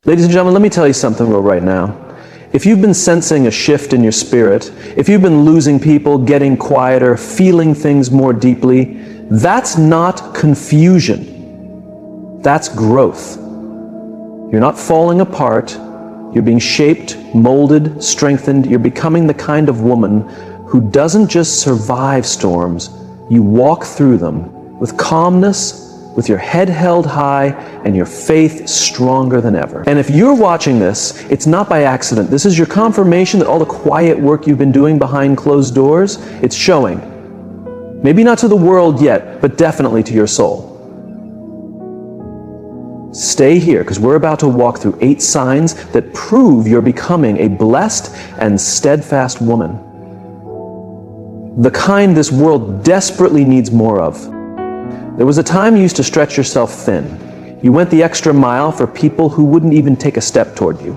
Ladies and gentlemen, let me tell you something right now. If you've been sensing a shift in your spirit, if you've been losing people, getting quieter, feeling things more deeply, that's not confusion. That's growth. You're not falling apart. You're being shaped, molded, strengthened. You're becoming the kind of woman who doesn't just survive storms, you walk through them with calmness, with your head held high and your faith stronger than ever. And if you're watching this, it's not by accident. This is your confirmation that all the quiet work you've been doing behind closed doors, it's showing. Maybe not to the world yet, but definitely to your soul. Stay here, because we're about to walk through 8 signs that prove you're becoming a blessed and steadfast woman. The kind this world desperately needs more of. There was a time you used to stretch yourself thin. You went the extra mile for people who wouldn't even take a step toward you.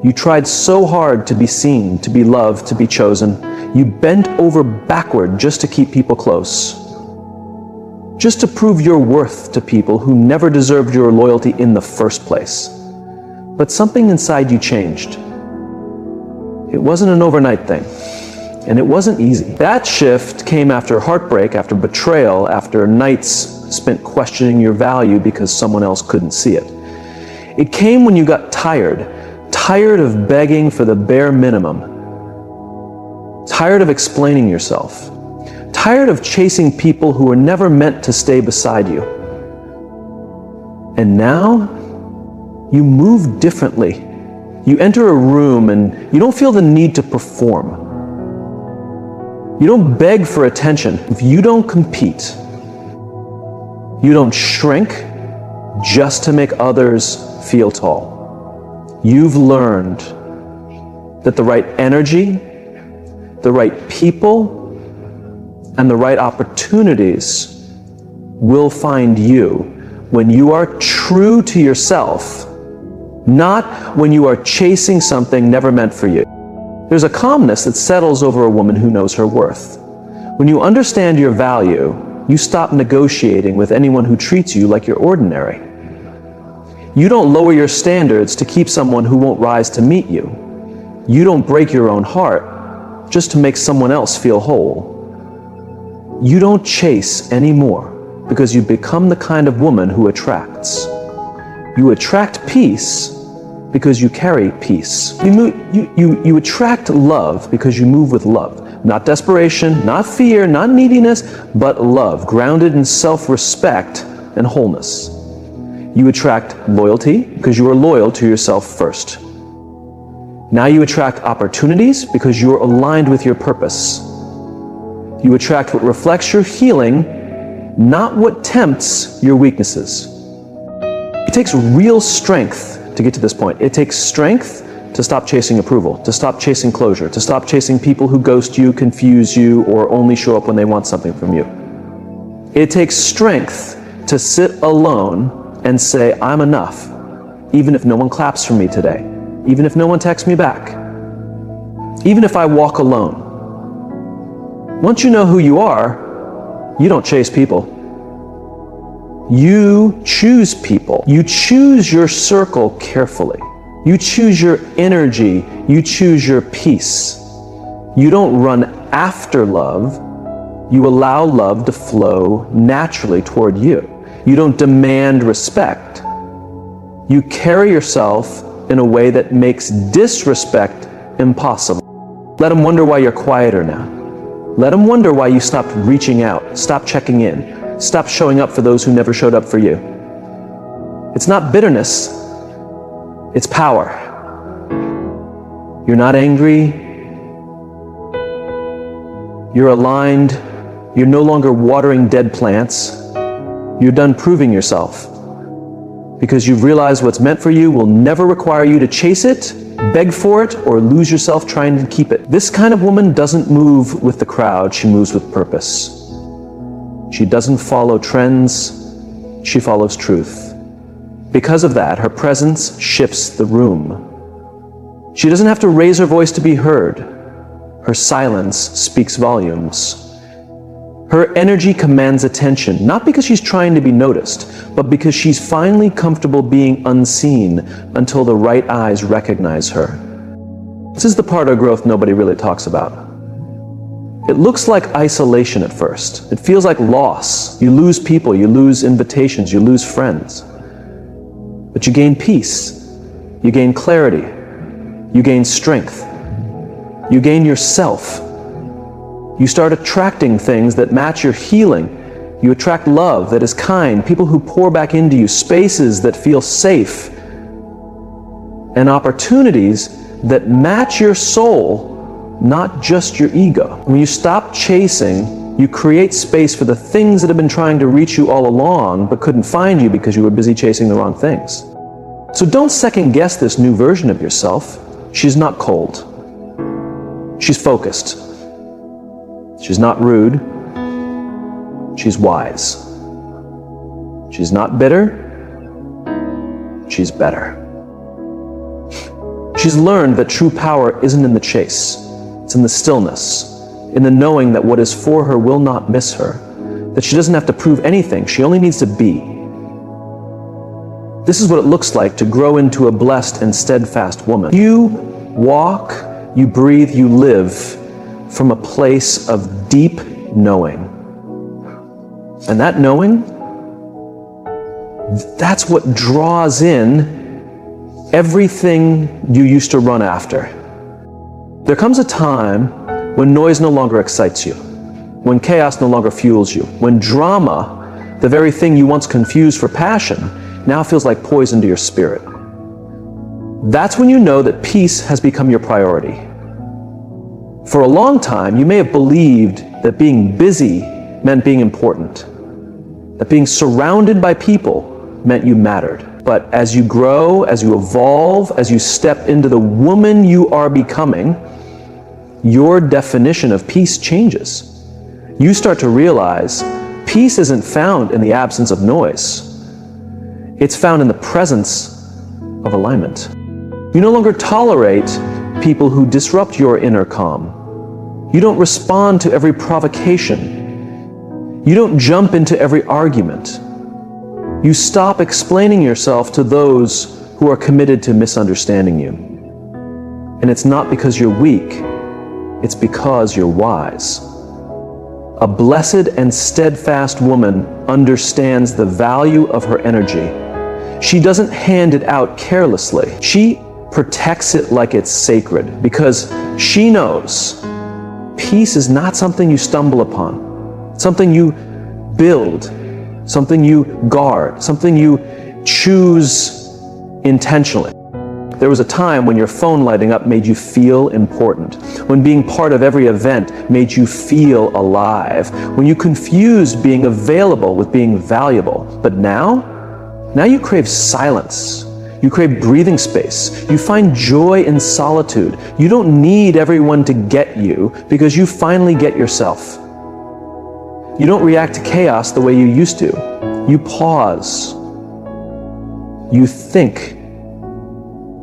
You tried so hard to be seen, to be loved, to be chosen. You bent over backward just to keep people close. Just to prove your worth to people who never deserved your loyalty in the first place. But something inside you changed. It wasn't an overnight thing. And it wasn't easy. That shift came after heartbreak, after betrayal, after nights spent questioning your value because someone else couldn't see it. It came when you got tired of begging for the bare minimum, tired of explaining yourself, tired of chasing people who were never meant to stay beside you. And now, you move differently. You enter a room and you don't feel the need to perform. You don't beg for attention. If you don't compete, you don't shrink just to make others feel tall. You've learned that the right energy, the right people, and the right opportunities will find you when you are true to yourself, not when you are chasing something never meant for you. There's a calmness that settles over a woman who knows her worth. When you understand your value, you stop negotiating with anyone who treats you like you're ordinary. You don't lower your standards to keep someone who won't rise to meet you. You don't break your own heart just to make someone else feel whole. You don't chase anymore because you become the kind of woman who attracts. You attract peace because you carry peace. You attract love because you move with love. Not desperation, not fear, not neediness, but love, grounded in self-respect and wholeness. You attract loyalty because you are loyal to yourself first. Now you attract opportunities because you are aligned with your purpose. You attract what reflects your healing, not what tempts your weaknesses. It takes real strength to get to this point. It takes strength to stop chasing approval, to stop chasing closure, to stop chasing people who ghost you, confuse you, or only show up when they want something from you. It takes strength to sit alone and say, I'm enough, even if no one claps for me today, even if no one texts me back, even if I walk alone. Once you know who you are, you don't chase people. You choose people. You choose your circle carefully. You choose your energy. You choose your peace. You don't run after love. You allow love to flow naturally toward you. You don't demand respect. You carry yourself in a way that makes disrespect impossible. Let them wonder why you're quieter now. Let them wonder why you stopped reaching out, stopped checking in. Stop showing up for those who never showed up for you. It's not bitterness, it's power. You're not angry, you're aligned, you're no longer watering dead plants. You're done proving yourself. Because you've realized what's meant for you will never require you to chase it, beg for it, or lose yourself trying to keep it. This kind of woman doesn't move with the crowd, she moves with purpose. She doesn't follow trends, she follows truth. Because of that, her presence shifts the room. She doesn't have to raise her voice to be heard. Her silence speaks volumes. Her energy commands attention, not because she's trying to be noticed, but because she's finally comfortable being unseen until the right eyes recognize her. This is the part of growth nobody really talks about. It looks like isolation at first. It feels like loss. You lose people, you lose invitations, you lose friends. But you gain peace, you gain clarity, you gain strength, you gain yourself. You start attracting things that match your healing. You attract love that is kind, people who pour back into you, spaces that feel safe, and opportunities that match your soul, not just your ego. When you stop chasing, you create space for the things that have been trying to reach you all along but couldn't find you because you were busy chasing the wrong things. So don't second guess this new version of yourself. She's not cold. She's focused. She's not rude. She's wise. She's not bitter. She's better. She's learned that true power isn't in the chase. It's in the stillness, in the knowing that what is for her will not miss her, that she doesn't have to prove anything. She only needs to be. This is what it looks like to grow into a blessed and steadfast woman. You walk, you breathe, you live from a place of deep knowing. And that knowing, that's what draws in everything you used to run after. There comes a time when noise no longer excites you, when chaos no longer fuels you, when drama, the very thing you once confused for passion, now feels like poison to your spirit. That's when you know that peace has become your priority. For a long time, you may have believed that being busy meant being important, that being surrounded by people meant you mattered. But as you grow, as you evolve, as you step into the woman you are becoming, your definition of peace changes. You start to realize peace isn't found in the absence of noise. It's found in the presence of alignment. You no longer tolerate people who disrupt your inner calm. You don't respond to every provocation. You don't jump into every argument. You stop explaining yourself to those who are committed to misunderstanding you. And it's not because you're weak, it's because you're wise. A blessed and steadfast woman understands the value of her energy. She doesn't hand it out carelessly. She protects it like it's sacred because she knows peace is not something you stumble upon, something you build, something you guard, something you choose intentionally. There was a time when your phone lighting up made you feel important, when being part of every event made you feel alive, when you confused being available with being valuable. But now you crave silence. You crave breathing space. You find joy in solitude. You don't need everyone to get you because you finally get yourself. You don't react to chaos the way you used to. You pause. You think.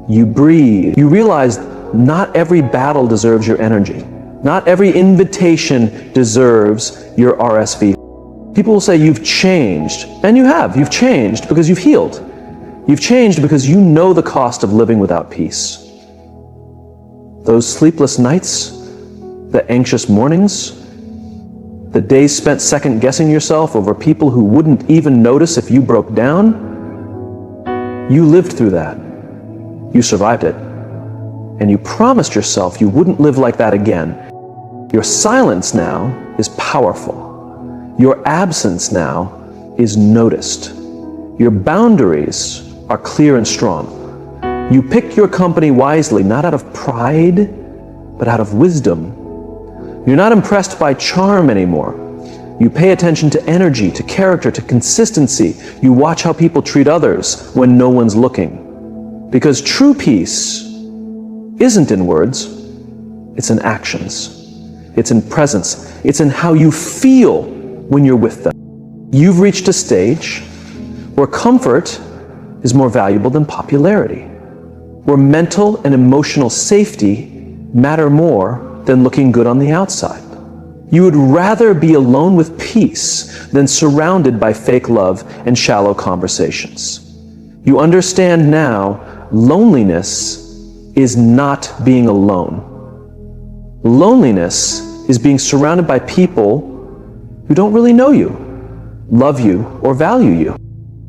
You breathe. You realize not every battle deserves your energy. Not every invitation deserves your RSV. People will say you've changed, and you have. You've changed because you've healed. You've changed because you know the cost of living without peace. Those sleepless nights, the anxious mornings, the days spent second-guessing yourself over people who wouldn't even notice if you broke down, you lived through that. You survived it. And you promised yourself you wouldn't live like that again. Your silence now is powerful. Your absence now is noticed. Your boundaries are clear and strong. You pick your company wisely, not out of pride, but out of wisdom. You're not impressed by charm anymore. You pay attention to energy, to character, to consistency. You watch how people treat others when no one's looking. Because true peace isn't in words, it's in actions. It's in presence. It's in how you feel when you're with them. You've reached a stage where comfort is more valuable than popularity, where mental and emotional safety matter more than looking good on the outside. You would rather be alone with peace than surrounded by fake love and shallow conversations. You understand now, loneliness is not being alone. Loneliness is being surrounded by people who don't really know you, love you, or value you.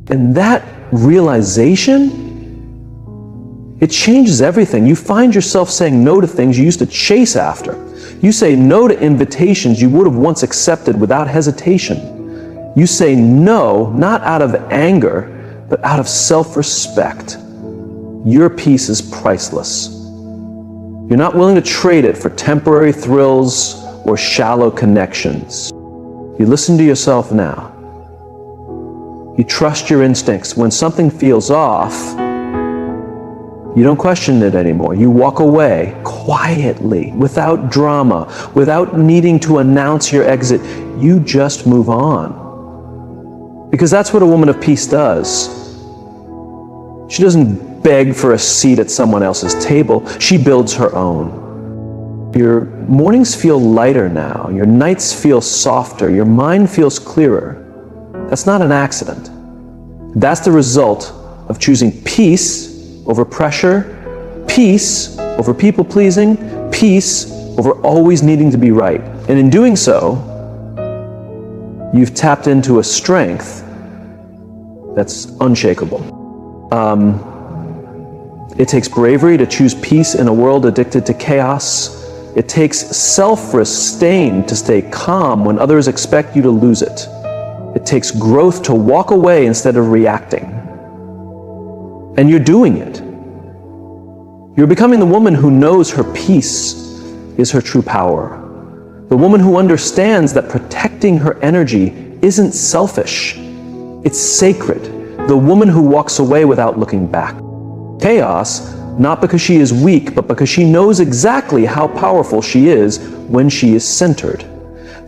And that realization, it changes everything. You find yourself saying no to things you used to chase after. You say no to invitations you would have once accepted without hesitation. You say no, not out of anger, but out of self-respect. Your peace is priceless. You're not willing to trade it for temporary thrills or shallow connections. You listen to yourself now. You trust your instincts. When something feels off, you don't question it anymore. You walk away quietly, without drama, without needing to announce your exit. You just move on. Because that's what a woman of peace does. She doesn't beg for a seat at someone else's table. She builds her own. Your mornings feel lighter now. Your nights feel softer. Your mind feels clearer. That's not an accident. That's the result of choosing peace over pressure, peace over people-pleasing, peace over always needing to be right. And in doing so, you've tapped into a strength that's unshakable. It takes bravery to choose peace in a world addicted to chaos. It takes self-restraint to stay calm when others expect you to lose it. It takes growth to walk away instead of reacting. And you're doing it. You're becoming the woman who knows her peace is her true power. The woman who understands that protecting her energy isn't selfish. It's sacred. The woman who walks away without looking back. Chaos, not because she is weak, but because she knows exactly how powerful she is when she is centered.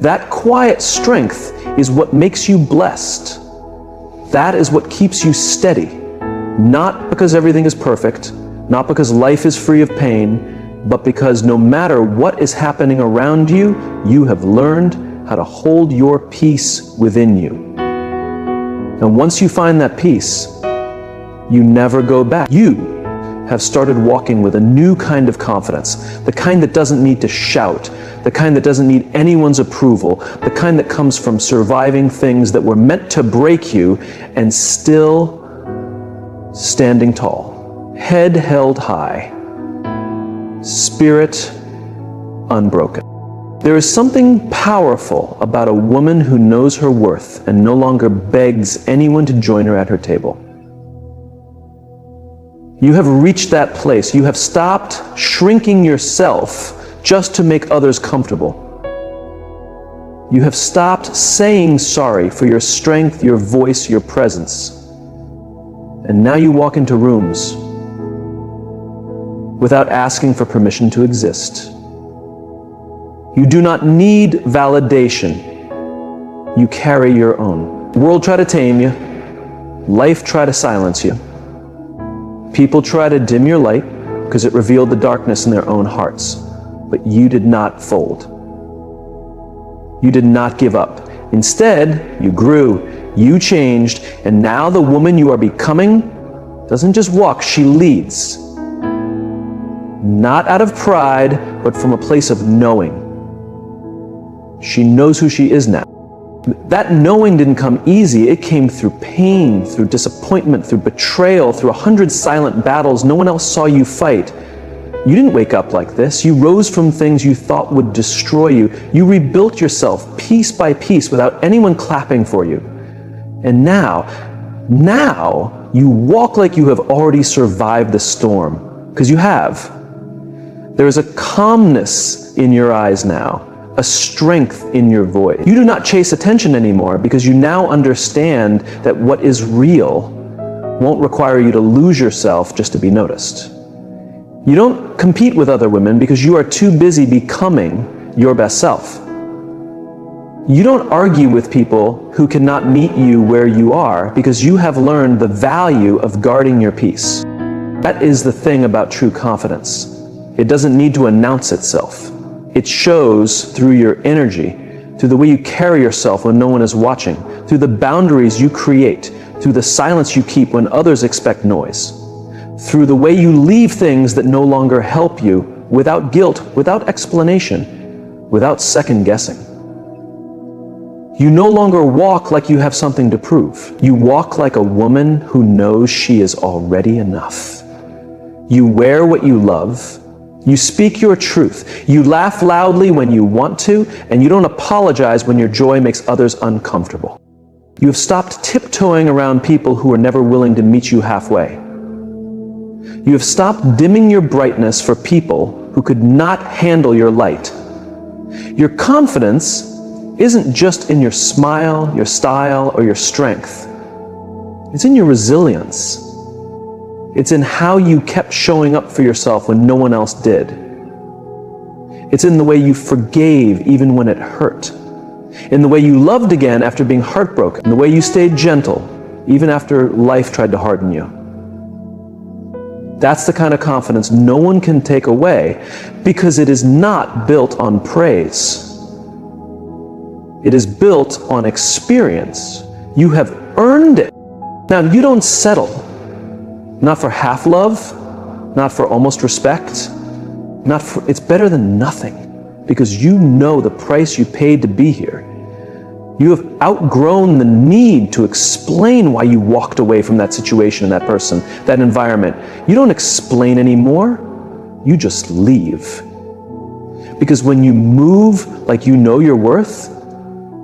That quiet strength is what makes you blessed. That is what keeps you steady. Not because everything is perfect, not because life is free of pain, but because no matter what is happening around you, you have learned how to hold your peace within you. And once you find that peace, you never go back. You have started walking with a new kind of confidence, the kind that doesn't need to shout, the kind that doesn't need anyone's approval, the kind that comes from surviving things that were meant to break you and still standing tall, head held high, spirit unbroken. There is something powerful about a woman who knows her worth and no longer begs anyone to join her at her table. You have reached that place. You have stopped shrinking yourself just to make others comfortable. You have stopped saying sorry for your strength, your voice, your presence. And now you walk into rooms without asking for permission to exist. You do not need validation. You carry your own. The world try to tame you. Life try to silence you. People try to dim your light because it revealed the darkness in their own hearts. But you did not fold. You did not give up. Instead, you grew, you changed, and now the woman you are becoming doesn't just walk, she leads. Not out of pride, but from a place of knowing. She knows who she is now. That knowing didn't come easy. It came through pain, through disappointment, through betrayal, through 100 silent battles no one else saw you fight. You didn't wake up like this. You rose from things you thought would destroy you. You rebuilt yourself piece by piece without anyone clapping for you. And now you walk like you have already survived the storm, because you have. There is a calmness in your eyes now, a strength in your voice. You do not chase attention anymore because you now understand that what is real won't require you to lose yourself just to be noticed. You don't compete with other women because you are too busy becoming your best self. You don't argue with people who cannot meet you where you are because you have learned the value of guarding your peace. That is the thing about true confidence. It doesn't need to announce itself. It shows through your energy, through the way you carry yourself when no one is watching, through the boundaries you create, through the silence you keep when others expect noise, through the way you leave things that no longer help you without guilt, without explanation, without second guessing. You no longer walk like you have something to prove. You walk like a woman who knows she is already enough. You wear what you love. You speak your truth. You laugh loudly when you want to, and you don't apologize when your joy makes others uncomfortable. You have stopped tiptoeing around people who are never willing to meet you halfway. You have stopped dimming your brightness for people who could not handle your light. Your confidence isn't just in your smile, your style, or your strength. It's in your resilience. It's in how you kept showing up for yourself when no one else did. It's in the way you forgave even when it hurt. In the way you loved again after being heartbroken. In the way you stayed gentle even after life tried to harden you. That's the kind of confidence no one can take away because it is not built on praise. It is built on experience. You have earned it. Now, you don't settle. Not for half love, not for almost respect, it's better than nothing because you know the price you paid to be here. You have outgrown the need to explain why you walked away from that situation, that person, that environment. You don't explain anymore. You just leave. Because when you move like you know your worth,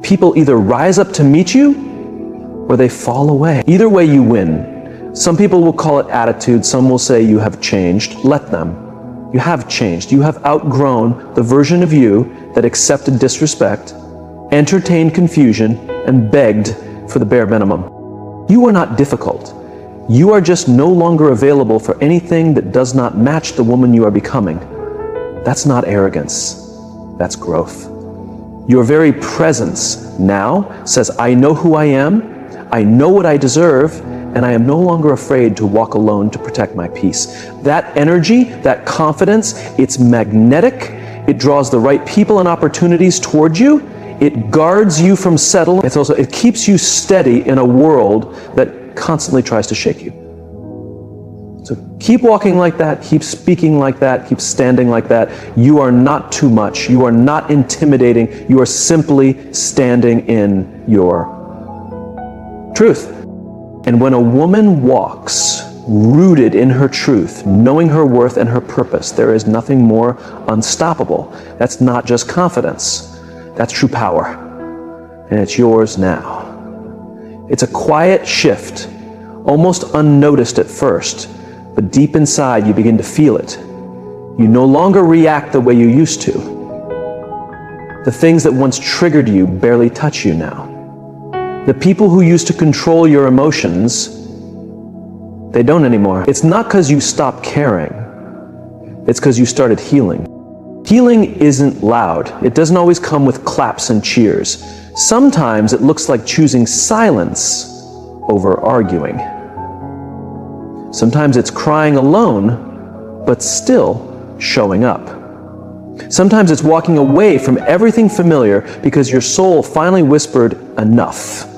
people either rise up to meet you or they fall away. Either way, you win. Some people will call it attitude. Some will say you have changed. Let them. You have changed. You have outgrown the version of you that accepted disrespect, entertained confusion, and begged for the bare minimum. You are not difficult. You are just no longer available for anything that does not match the woman you are becoming. That's not arrogance. That's growth. Your very presence now says, I know who I am, I know what I deserve, and I am no longer afraid to walk alone to protect my peace. That energy, that confidence, it's magnetic. It draws the right people and opportunities towards you. It guards you from settling. It keeps you steady in a world that constantly tries to shake you. So keep walking like that, keep speaking like that, keep standing like that. You are not too much. You are not intimidating. You are simply standing in your truth. And when a woman walks rooted in her truth, knowing her worth and her purpose, there is nothing more unstoppable. That's not just confidence. That's true power. And it's yours now. It's a quiet shift, almost unnoticed at first, but deep inside you begin to feel it. You no longer react the way you used to. The things that once triggered you barely touch you now. The people who used to control your emotions, they don't anymore. It's not because you stopped caring. It's because you started healing. Healing isn't loud. It doesn't always come with claps and cheers. Sometimes it looks like choosing silence over arguing. Sometimes it's crying alone, but still showing up. Sometimes it's walking away from everything familiar because your soul finally whispered, enough.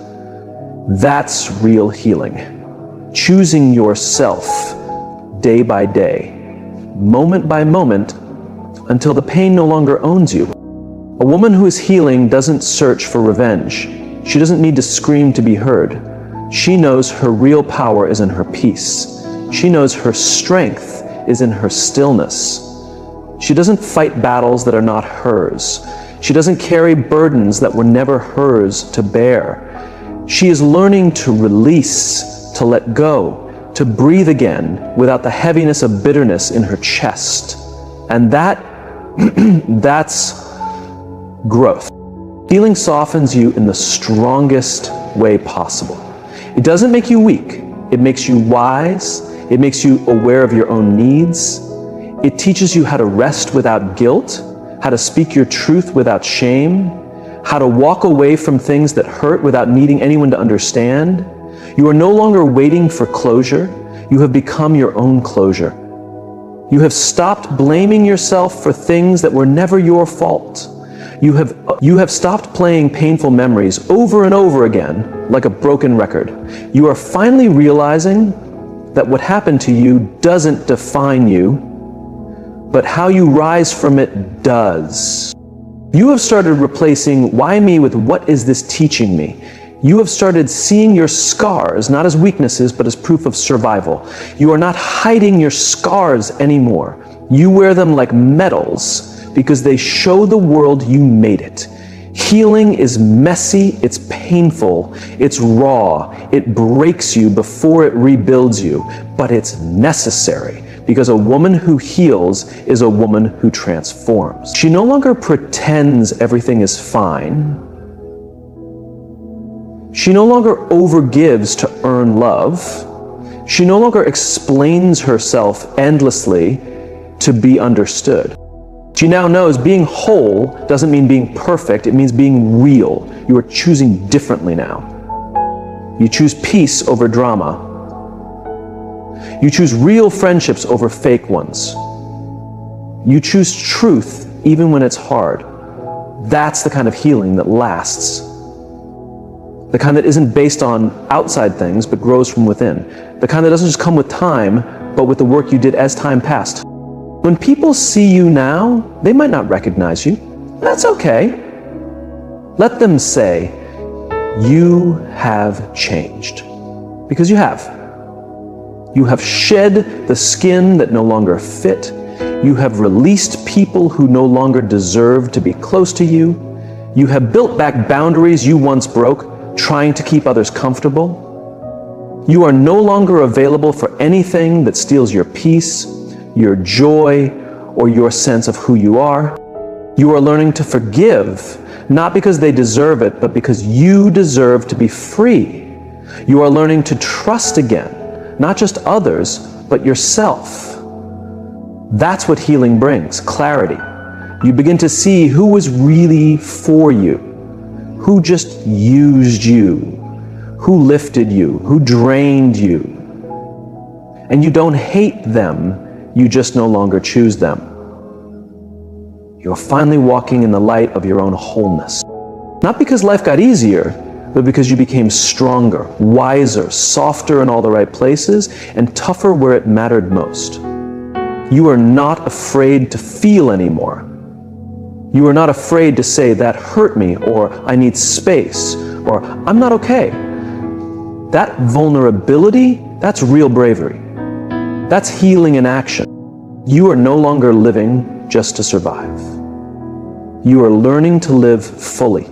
That's real healing. Choosing yourself day by day, moment by moment, until the pain no longer owns you. A woman who is healing doesn't search for revenge. She doesn't need to scream to be heard. She knows her real power is in her peace. She knows her strength is in her stillness. She doesn't fight battles that are not hers. She doesn't carry burdens that were never hers to bear. She is learning to release, to let go, to breathe again without the heaviness of bitterness in her chest. And that's growth. Healing softens you in the strongest way possible. It doesn't make you weak. It makes you wise. It makes you aware of your own needs. It teaches you how to rest without guilt, how to speak your truth without shame, how to walk away from things that hurt without needing anyone to understand. You are no longer waiting for closure. You have become your own closure. You have stopped blaming yourself for things that were never your fault. You have stopped playing painful memories over and over again like a broken record. You are finally realizing that what happened to you doesn't define you, but how you rise from it does. You have started replacing why me with what is this teaching me. You have started seeing your scars not as weaknesses, but as proof of survival. You are not hiding your scars anymore. You wear them like medals because they show the world you made it. Healing is messy, it's painful, it's raw, it breaks you before it rebuilds you, but it's necessary because a woman who heals is a woman who transforms. She no longer pretends everything is fine. She no longer overgives to earn love. She no longer explains herself endlessly to be understood. She now knows being whole doesn't mean being perfect, it means being real. You are choosing differently now. You choose peace over drama. You choose real friendships over fake ones. You choose truth even when it's hard. That's the kind of healing that lasts. The kind that isn't based on outside things, but grows from within. The kind that doesn't just come with time, but with the work you did as time passed. When people see you now, they might not recognize you. That's okay. Let them say, you have changed. Because you have. You have shed the skin that no longer fit. You have released people who no longer deserve to be close to you. You have built back boundaries you once broke, trying to keep others comfortable. You are no longer available for anything that steals your peace, your joy, or your sense of who you are. You are learning to forgive, not because they deserve it, but because you deserve to be free. You are learning to trust again, not just others, but yourself. That's what healing brings, clarity. You begin to see who was really for you, who just used you, who lifted you, who drained you. And you don't hate them, you just no longer choose them. You're finally walking in the light of your own wholeness. Not because life got easier, but because you became stronger, wiser, softer in all the right places, and tougher where it mattered most. You are not afraid to feel anymore. You are not afraid to say, that hurt me, or I need space, or I'm not okay. That vulnerability, that's real bravery. That's healing in action. You are no longer living just to survive. You are learning to live fully.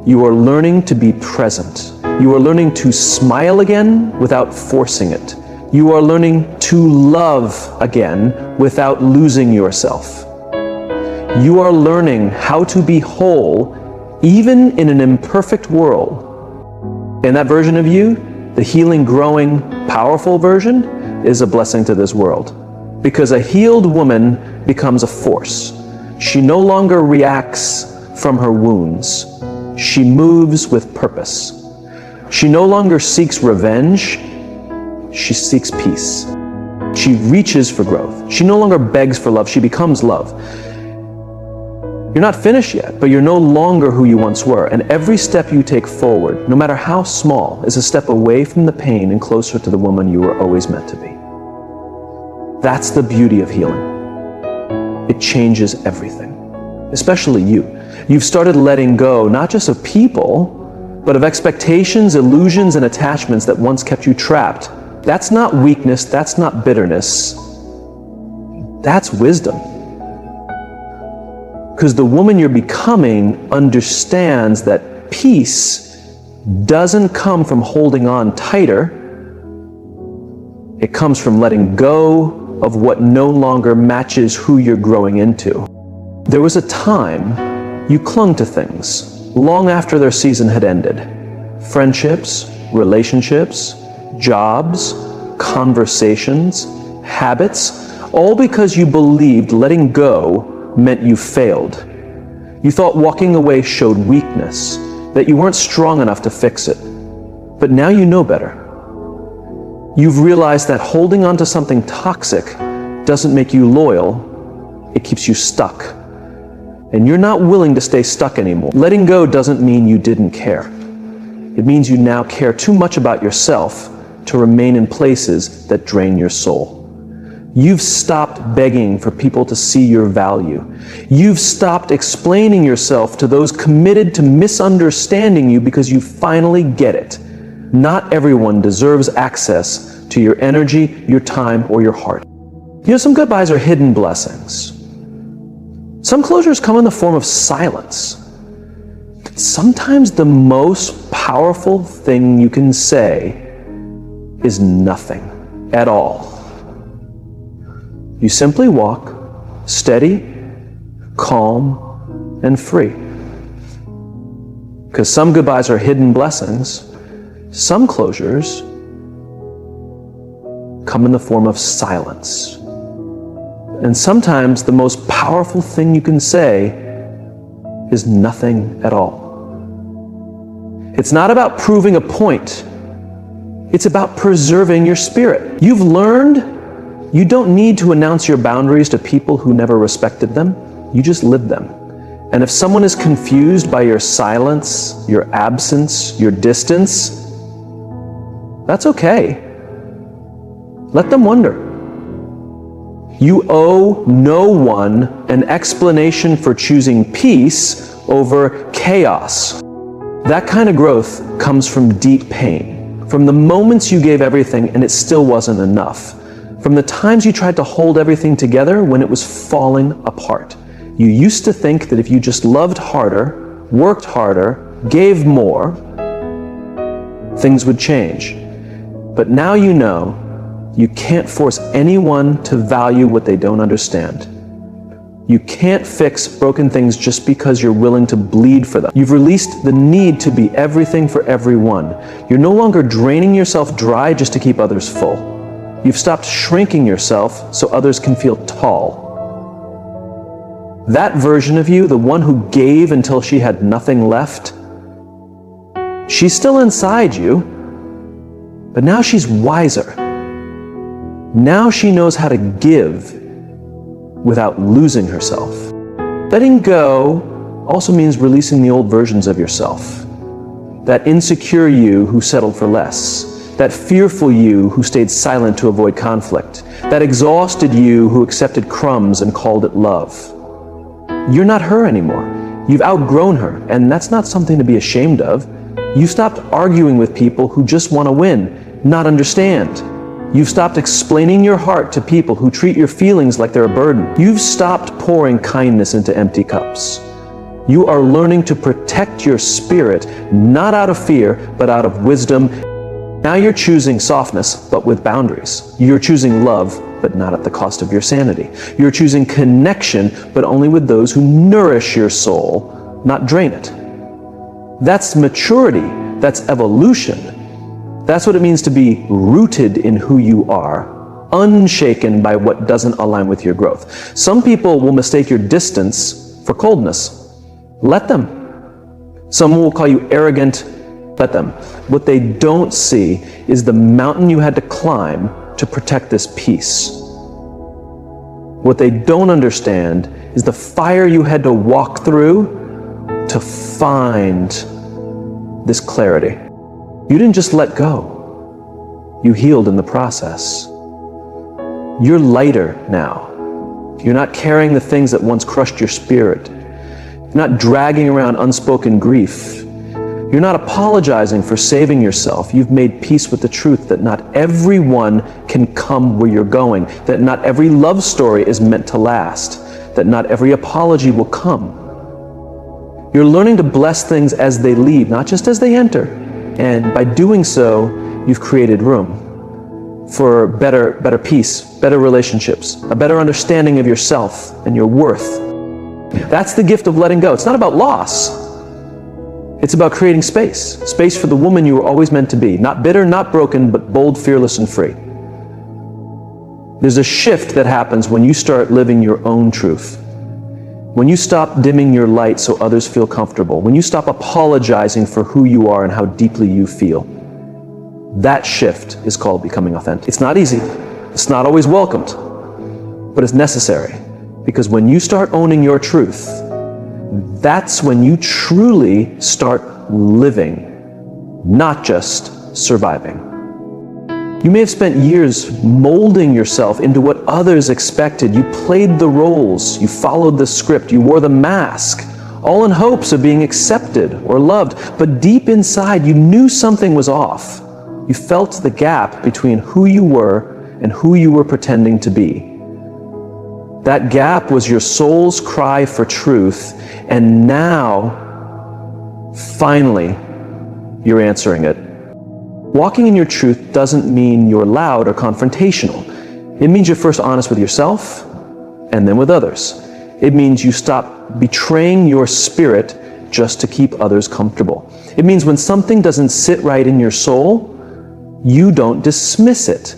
You are learning to be present. You are learning to smile again without forcing it. You are learning to love again without losing yourself. You are learning how to be whole even in an imperfect world. And that version of you, the healing, growing, powerful version, is a blessing to this world. Because a healed woman becomes a force. She no longer reacts from her wounds. She moves with purpose. She no longer seeks revenge. She seeks peace. She reaches for growth. She no longer begs for love. She becomes love. You're not finished yet, but you're no longer who you once were. And every step you take forward, no matter how small, is a step away from the pain and closer to the woman you were always meant to be. That's the beauty of healing. It changes everything, especially you. You've started letting go, not just of people, but of expectations, illusions, and attachments that once kept you trapped. That's not weakness, that's not bitterness. That's wisdom. Because the woman you're becoming understands that peace doesn't come from holding on tighter. It comes from letting go of what no longer matches who you're growing into. There was a time you clung to things long after their season had ended. Friendships, relationships, jobs, conversations, habits, all because you believed letting go meant you failed. You thought walking away showed weakness, that you weren't strong enough to fix it. But now you know better. You've realized that holding on to something toxic doesn't make you loyal, it keeps you stuck. And you're not willing to stay stuck anymore. Letting go doesn't mean you didn't care. It means you now care too much about yourself to remain in places that drain your soul. You've stopped begging for people to see your value. You've stopped explaining yourself to those committed to misunderstanding you because you finally get it. Not everyone deserves access to your energy, your time, or your heart. You know, some goodbyes are hidden blessings. Some closures come in the form of silence. Sometimes the most powerful thing you can say is nothing at all. You simply walk, steady, calm, and free. Because some goodbyes are hidden blessings, some closures come in the form of silence. And sometimes the most powerful thing you can say is nothing at all. It's not about proving a point. It's about preserving your spirit. You've learned you don't need to announce your boundaries to people who never respected them. You just live them. And if someone is confused by your silence, your absence, your distance, that's okay. Let them wonder. You owe no one an explanation for choosing peace over chaos. That kind of growth comes from deep pain, from the moments you gave everything and it still wasn't enough, from the times you tried to hold everything together when it was falling apart. You used to think that if you just loved harder, worked harder, gave more, things would change. But now you know you can't force anyone to value what they don't understand. You can't fix broken things just because you're willing to bleed for them. You've released the need to be everything for everyone. You're no longer draining yourself dry just to keep others full. You've stopped shrinking yourself so others can feel tall. That version of you, the one who gave until she had nothing left, she's still inside you, but now she's wiser. Now she knows how to give without losing herself. Letting go also means releasing the old versions of yourself. That insecure you who settled for less. That fearful you who stayed silent to avoid conflict. That exhausted you who accepted crumbs and called it love. You're not her anymore. You've outgrown her, and that's not something to be ashamed of. You've stopped arguing with people who just want to win, not understand. You've stopped explaining your heart to people who treat your feelings like they're a burden. You've stopped pouring kindness into empty cups. You are learning to protect your spirit, not out of fear, but out of wisdom. Now you're choosing softness, but with boundaries. You're choosing love, but not at the cost of your sanity. You're choosing connection, but only with those who nourish your soul, not drain it. That's maturity. That's evolution. That's what it means to be rooted in who you are, unshaken by what doesn't align with your growth. Some people will mistake your distance for coldness. Let them. Someone will call you arrogant. Let them. What they don't see is the mountain you had to climb to protect this peace. What they don't understand is the fire you had to walk through to find this clarity. You didn't just let go. You healed in the process. You're lighter now. You're not carrying the things that once crushed your spirit. You're not dragging around unspoken grief. You're not apologizing for saving yourself. You've made peace with the truth that not everyone can come where you're going, that not every love story is meant to last, that not every apology will come. You're learning to bless things as they leave, not just as they enter. And by doing so, you've created room for better peace, better relationships, a better understanding of yourself and your worth. That's the gift of letting go. It's not about loss. It's about creating space. Space for the woman you were always meant to be. Not bitter, not broken, but bold, fearless, and free. There's a shift that happens when you start living your own truth. When you stop dimming your light so others feel comfortable. When you stop apologizing for who you are and how deeply you feel. That shift is called becoming authentic. It's not easy. It's not always welcomed. but it's necessary. Because when you start owning your truth, that's when you truly start living, not just surviving. You may have spent years molding yourself into what others expected. You played the roles, you followed the script, you wore the mask, all in hopes of being accepted or loved. But deep inside, you knew something was off. You felt the gap between who you were and who you were pretending to be. That gap was your soul's cry for truth, and now, finally, you're answering it. Walking in your truth doesn't mean you're loud or confrontational. It means you're first honest with yourself and then with others. It means you stop betraying your spirit just to keep others comfortable. It means when something doesn't sit right in your soul, you don't dismiss it.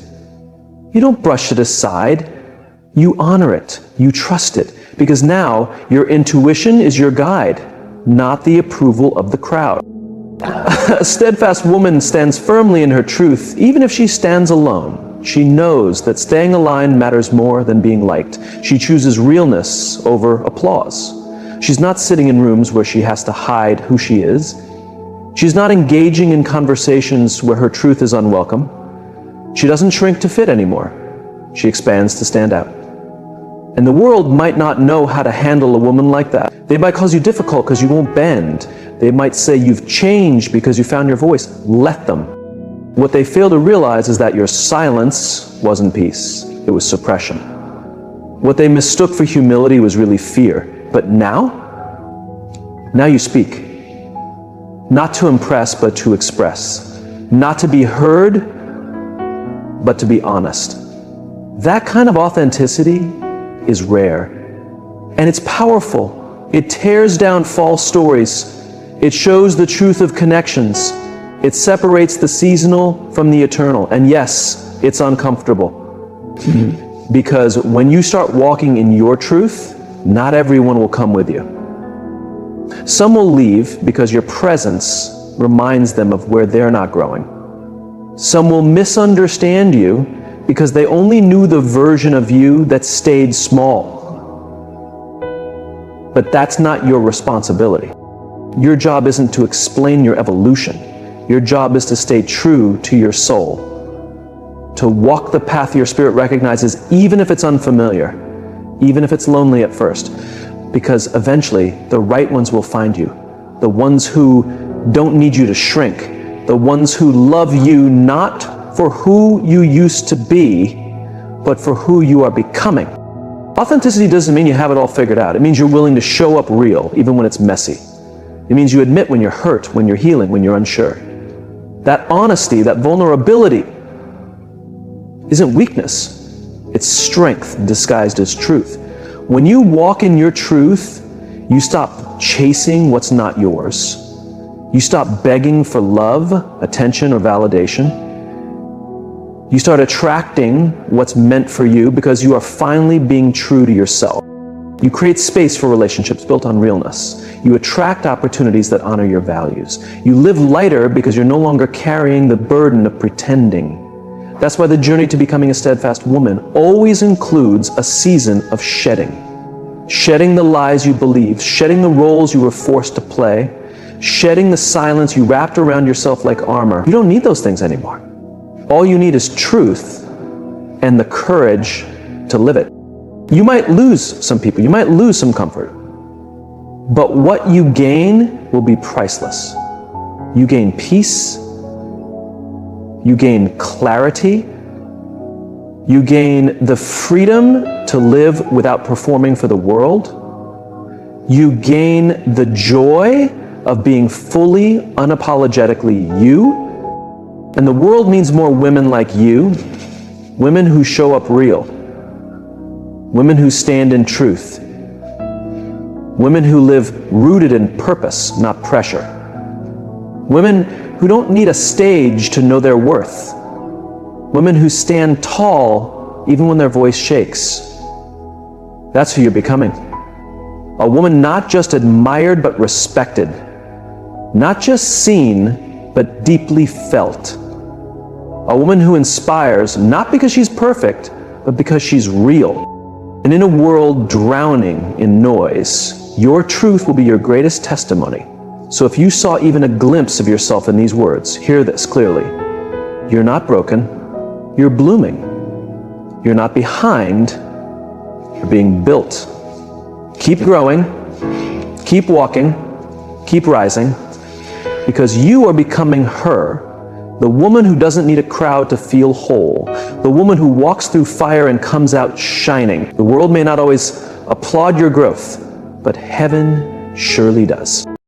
You don't brush it aside. You honor it. You trust it. Because now your intuition is your guide, not the approval of the crowd. A steadfast woman stands firmly in her truth, even if she stands alone. She knows that staying aligned matters more than being liked. She chooses realness over applause. She's not sitting in rooms where she has to hide who she is. She's not engaging in conversations where her truth is unwelcome. She doesn't shrink to fit anymore. She expands to stand out. And the world might not know how to handle a woman like that. They might call you difficult because you won't bend. They might say you've changed because you found your voice. Let them. What they fail to realize is that your silence wasn't peace. It was suppression. What they mistook for humility was really fear. But now you speak. Not to impress, but to express. Not to be heard, but to be honest. That kind of authenticity is rare. And it's powerful. It tears down false stories. It shows the truth of connections. It separates the seasonal from the eternal. And yes, it's uncomfortable. Because when you start walking in your truth, not everyone will come with you. Some will leave because your presence reminds them of where they're not growing. Some will misunderstand you because they only knew the version of you that stayed small. But that's not your responsibility. Your job isn't to explain your evolution. Your job is to stay true to your soul, to walk the path your spirit recognizes, even if it's unfamiliar, even if it's lonely at first, because eventually the right ones will find you, the ones who don't need you to shrink, the ones who love you not for who you used to be, but for who you are becoming. Authenticity doesn't mean you have it all figured out. It means you're willing to show up real, even when it's messy. It means you admit when you're hurt, when you're healing, when you're unsure. That honesty, that vulnerability isn't weakness. It's strength disguised as truth. When you walk in your truth, you stop chasing what's not yours. You stop begging for love, attention, or validation. You start attracting what's meant for you because you are finally being true to yourself. You create space for relationships built on realness. You attract opportunities that honor your values. You live lighter because you're no longer carrying the burden of pretending. That's why the journey to becoming a steadfast woman always includes a season of shedding. Shedding the lies you believed, shedding the roles you were forced to play, shedding the silence you wrapped around yourself like armor. You don't need those things anymore. All you need is truth and the courage to live it. You might lose some people, you might lose some comfort, but what you gain will be priceless. You gain peace, you gain clarity, you gain the freedom to live without performing for the world. You gain the joy of being fully, unapologetically you. And the world needs more women like you, women who show up real, women who stand in truth, women who live rooted in purpose, not pressure, women who don't need a stage to know their worth, women who stand tall even when their voice shakes. That's who you're becoming. A woman not just admired but respected, not just seen but deeply felt. A woman who inspires not because she's perfect, but because she's real. And in a world drowning in noise, your truth will be your greatest testimony. So if you saw even a glimpse of yourself in these words, hear this clearly. You're not broken, you're blooming. You're not behind, you're being built. Keep growing, keep walking, keep rising, because you are becoming her, the woman who doesn't need a crowd to feel whole, the woman who walks through fire and comes out shining. The world may not always applaud your growth, but heaven surely does.